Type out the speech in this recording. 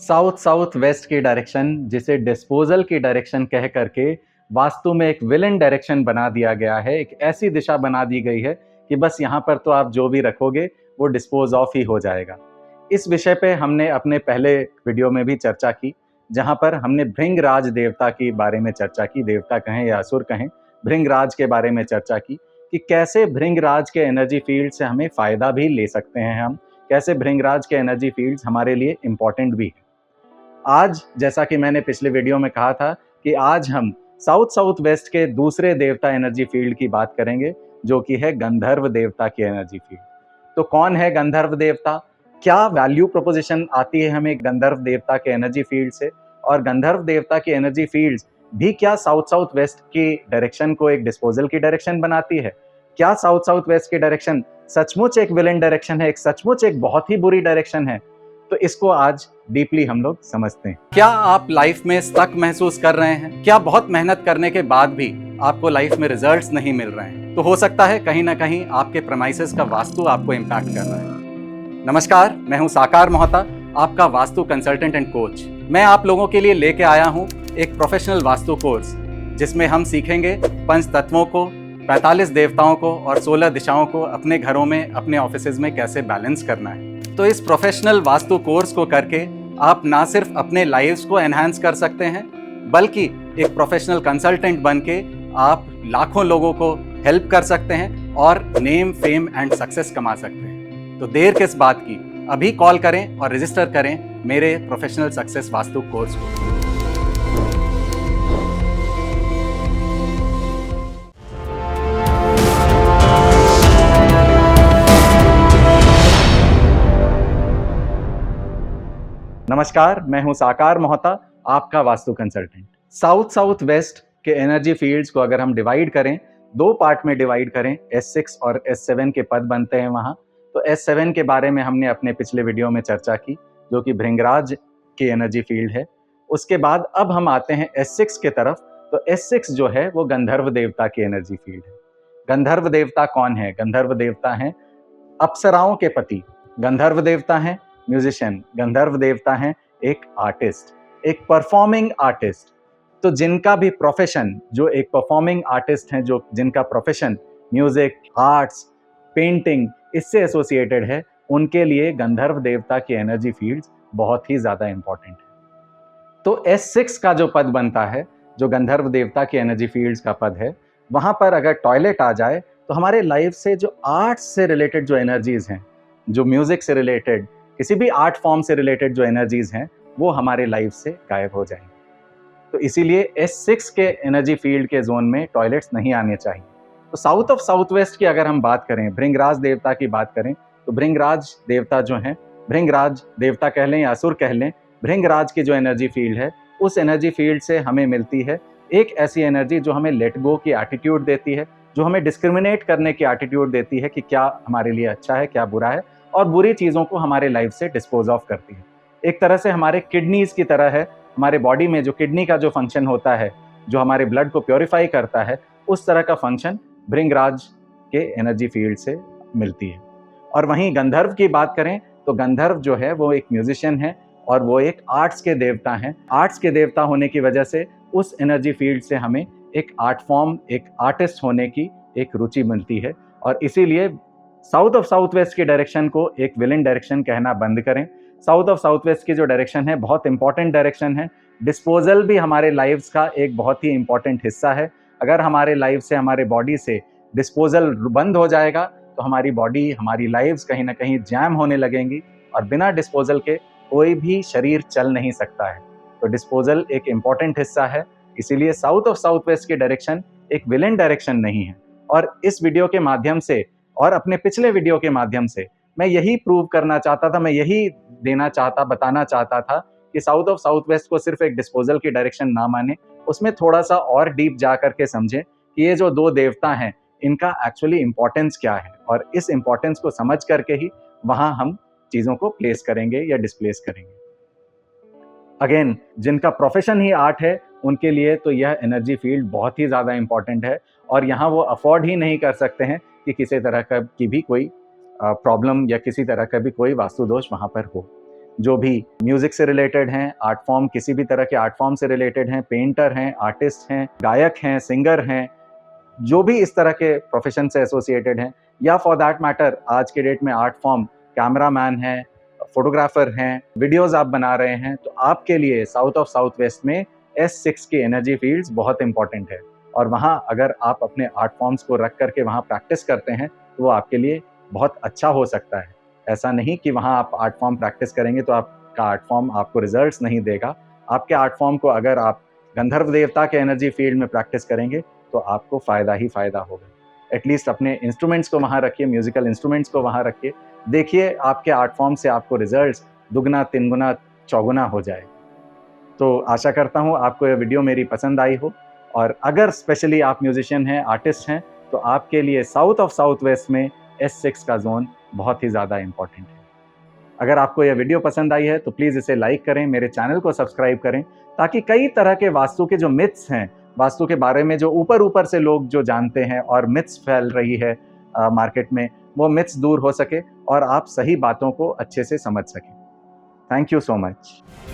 South south west की direction, जिसे disposal की डायरेक्शन कह करके वास्तु में एक विलेन डायरेक्शन बना दिया गया है। एक ऐसी दिशा बना दी गई है कि बस यहाँ पर तो आप जो भी रखोगे वो डिस्पोज ऑफ ही हो जाएगा। इस विषय पे हमने अपने पहले वीडियो में भी चर्चा की, जहाँ पर हमने भृंगराज देवता के बारे में चर्चा की, देवता कहें या असुर कहें, भृंगराज के बारे में चर्चा की कि कैसे भृंगराज के एनर्जी फील्ड से हमें फायदा भी ले सकते हैं हम, कैसे भृंगराज के एनर्जी फील्ड्स हमारे लिए इंपॉर्टेंट भी है। आज जैसा कि मैंने पिछले वीडियो में कहा था कि आज हम साउथ साउथ वेस्ट के दूसरे देवता एनर्जी फील्ड की बात करेंगे, जो कि है गंधर्व देवता की एनर्जी फील्ड। तो कौन है गंधर्व देवता, क्या वैल्यू प्रोपोजिशन आती है हमें गंधर्व देवता के एनर्जी फील्ड से, और गंधर्व देवता की एनर्जी फील्ड्स भी क्या साउथ साउथ वेस्ट की डायरेक्शन को एक डिस्पोजल की डायरेक्शन बनाती है? क्या साउथ साउथ वेस्ट की डायरेक्शन सचमुच एक विलेन डायरेक्शन है, एक सचमुच एक बहुत ही बुरी डायरेक्शन है? तो इसको आज डीपली हम लोग समझते हैं। क्या आप लाइफ में स्टक महसूस कर रहे हैं? क्या बहुत मेहनत करने के बाद भी आपको लाइफ में रिजल्ट्स नहीं मिल रहे हैं? तो हो सकता है कहीं ना कहीं आपके प्रेमाइसेस का वास्तु आपको इम्पैक्ट कर रहा है। नमस्कार, मैं हूं साकार मोहता, आपका वास्तु कंसल्टेंट एंड कोच। मैं आप लोगों के लिए लेके आया हूं एक प्रोफेशनल वास्तु कोर्स, जिसमें हम सीखेंगे पंच तत्वों को, 45 देवताओं को और 16 दिशाओं को अपने घरों में, अपने ऑफिसेज में कैसे बैलेंस करना है। तो इस प्रोफेशनल वास्तु कोर्स को करके आप ना सिर्फ अपने लाइव्स को एनहांस कर सकते हैं, बल्कि एक प्रोफेशनल कंसल्टेंट बन के आप लाखों लोगों को हेल्प कर सकते हैं और नेम, फेम एंड सक्सेस कमा सकते हैं। तो देर किस बात की, अभी कॉल करें और रजिस्टर करें मेरे प्रोफेशनल सक्सेस वास्तु कोर्स को। नमस्कार, मैं हूं साकार मोहता, आपका vastu consultant. South south west के एनर्जी फील्ड्स को अगर हम डिवाइड करें, दो पार्ट में डिवाइड करें, S6 और S7 के पद बनते हैं वहां। तो S7 के बारे में हमने अपने पिछले वीडियो में चर्चा की, जो कि भृंगराज की एनर्जी फील्ड है। उसके बाद अब हम आते हैं S6 के तरफ। तो S6 जो है वो गंधर्व देवता की एनर्जी फील्ड है। गंधर्व देवता कौन है? गंधर्व देवता है अप्सराओं के पति। गंधर्व देवता है म्यूजिशियन। गंधर्व देवता है एक आर्टिस्ट, एक परफॉर्मिंग आर्टिस्ट। तो जिनका भी प्रोफेशन, जो एक परफॉर्मिंग आर्टिस्ट हैं, जो जिनका प्रोफेशन म्यूजिक, आर्ट्स, पेंटिंग इससे एसोसिएटेड है, उनके लिए गंधर्व देवता की एनर्जी फील्ड्स बहुत ही ज्यादा इंपॉर्टेंट है। तो S6 का जो पद बनता है, जो गंधर्व देवता की एनर्जी फील्ड्स का पद है, वहां पर अगर टॉयलेट आ जाए तो हमारे लाइफ से जो आर्ट्स से रिलेटेड जो एनर्जीज हैं, जो म्यूजिक से रिलेटेड, किसी भी आर्ट फॉर्म से रिलेटेड जो एनर्जीज हैं, वो हमारे लाइफ से गायब हो जाएंगे। तो इसीलिए S6 के एनर्जी फील्ड के जोन में टॉयलेट्स नहीं आने चाहिए। तो साउथ ऑफ साउथ वेस्ट की अगर हम बात करें, भृंगराज देवता की बात करें, तो भृंगराज देवता जो हैं, भृंगराज देवता कह लें या असुर कह लें, भृंगराज की जो एनर्जी फील्ड है, उस एनर्जी फील्ड से हमें मिलती है एक ऐसी एनर्जी जो हमें लेट गो की एटीट्यूड देती है, जो हमें डिस्क्रिमिनेट करने की एटीट्यूड देती है कि क्या हमारे लिए अच्छा है, क्या बुरा है, और बुरी चीज़ों को हमारे लाइफ से डिस्पोज ऑफ करती है। एक तरह से हमारे किडनीज की तरह है। हमारे बॉडी में जो किडनी का जो फंक्शन होता है, जो हमारे ब्लड को प्योरीफाई करता है, उस तरह का फंक्शन भृंगराज के एनर्जी फील्ड से मिलती है। और वहीं गंधर्व की बात करें तो गंधर्व जो है वो एक म्यूजिशियन है और वो एक आर्ट्स के देवता हैं। आर्ट्स के देवता होने की वजह से उस एनर्जी फील्ड से हमें एक आर्ट फॉर्म, एक आर्टिस्ट होने की एक रुचि मिलती है। और इसीलिए साउथ ऑफ साउथ वेस्ट की डायरेक्शन को एक विलेन डायरेक्शन कहना बंद करें। साउथ ऑफ साउथ वेस्ट की जो डायरेक्शन है बहुत इंपॉर्टेंट डायरेक्शन है। डिस्पोजल भी हमारे लाइफ्स का एक बहुत ही इंपॉर्टेंट हिस्सा है। अगर हमारे लाइफ से, हमारे बॉडी से डिस्पोजल बंद हो जाएगा तो हमारी बॉडी, हमारी लाइफ्स कहीं ना कहीं जैम होने लगेंगी और बिना डिस्पोजल के कोई भी शरीर चल नहीं सकता है। तो डिस्पोजल एक इंपॉर्टेंट हिस्सा है। इसीलिए साउथ ऑफ साउथ वेस्ट की डायरेक्शन एक विलेन डायरेक्शन नहीं है। और इस वीडियो के माध्यम से और अपने पिछले वीडियो के माध्यम से मैं यही प्रूव करना चाहता था, मैं यही बताना चाहता था कि साउथ ऑफ साउथ वेस्ट को सिर्फ एक डिस्पोजल की डायरेक्शन ना माने, उसमें थोड़ा सा और डीप जा करके समझें कि ये जो दो देवता हैं, इनका एक्चुअली इंपॉर्टेंस क्या है, और इस इंपॉर्टेंस को समझ करके ही वहां हम चीजों को प्लेस करेंगे या डिस्प्लेस करेंगे। अगेन, जिनका प्रोफेशन ही आर्ट है, उनके लिए तो यह एनर्जी फील्ड बहुत ही ज़्यादा इंपॉर्टेंट है और यहाँ वो अफोर्ड ही नहीं कर सकते हैं कि किसी तरह का की भी कोई प्रॉब्लम या किसी तरह का भी कोई वास्तु दोष वहाँ पर हो। जो भी म्यूजिक से रिलेटेड हैं, आर्ट फॉर्म, किसी भी तरह के आर्ट फॉर्म से रिलेटेड हैं, पेंटर हैं, आर्टिस्ट हैं, गायक हैं, सिंगर हैं, जो भी इस तरह के प्रोफेशन से एसोसिएटेड हैं, या फॉर दैट मैटर आज के डेट में आर्ट फॉर्म कैमरामैन हैं, फोटोग्राफर हैं, वीडियोस आप बना रहे हैं, तो आपके लिए साउथ ऑफ साउथ वेस्ट में S6 की एनर्जी फील्ड्स बहुत इंपॉर्टेंट है। और वहाँ अगर आप अपने आर्ट फॉर्म्स को रख करके वहाँ प्रैक्टिस करते हैं तो वो आपके लिए बहुत अच्छा हो सकता है। ऐसा नहीं कि वहाँ आप आर्ट फॉर्म प्रैक्टिस करेंगे तो आपका आर्ट फॉर्म आपको रिजल्ट्स नहीं देगा। आपके आर्ट फॉर्म को अगर आप गंधर्व देवता के एनर्जी फील्ड में प्रैक्टिस करेंगे तो आपको फ़ायदा ही फ़ायदा होगा। एटलीस्ट अपने इंस्ट्रूमेंट्स को वहाँ रखिए, म्यूजिकल इंस्ट्रूमेंट्स को वहाँ रखिए, देखिए आपके आर्ट फॉर्म से आपको रिजल्ट्स दुगना, तीन गुना, चौगुना हो जाए। तो आशा करता हूँ आपको ये वीडियो मेरी पसंद आई हो, और अगर स्पेशली आप म्यूजिशियन हैं, आर्टिस्ट हैं, तो आपके लिए साउथ ऑफ साउथ वेस्ट में S6 का जोन बहुत ही ज़्यादा इंपॉर्टेंट है। अगर आपको यह वीडियो पसंद आई है तो प्लीज़ इसे लाइक करें, मेरे चैनल को सब्सक्राइब करें, ताकि कई तरह के वास्तु के जो मिथ्स हैं, वास्तु के बारे में जो ऊपर-ऊपर से लोग जो जानते हैं और मिथ्स फैल रही है मार्केट में, वो मिथ्स दूर हो सके और आप सही बातों को अच्छे से समझ सकें। Thank you so much.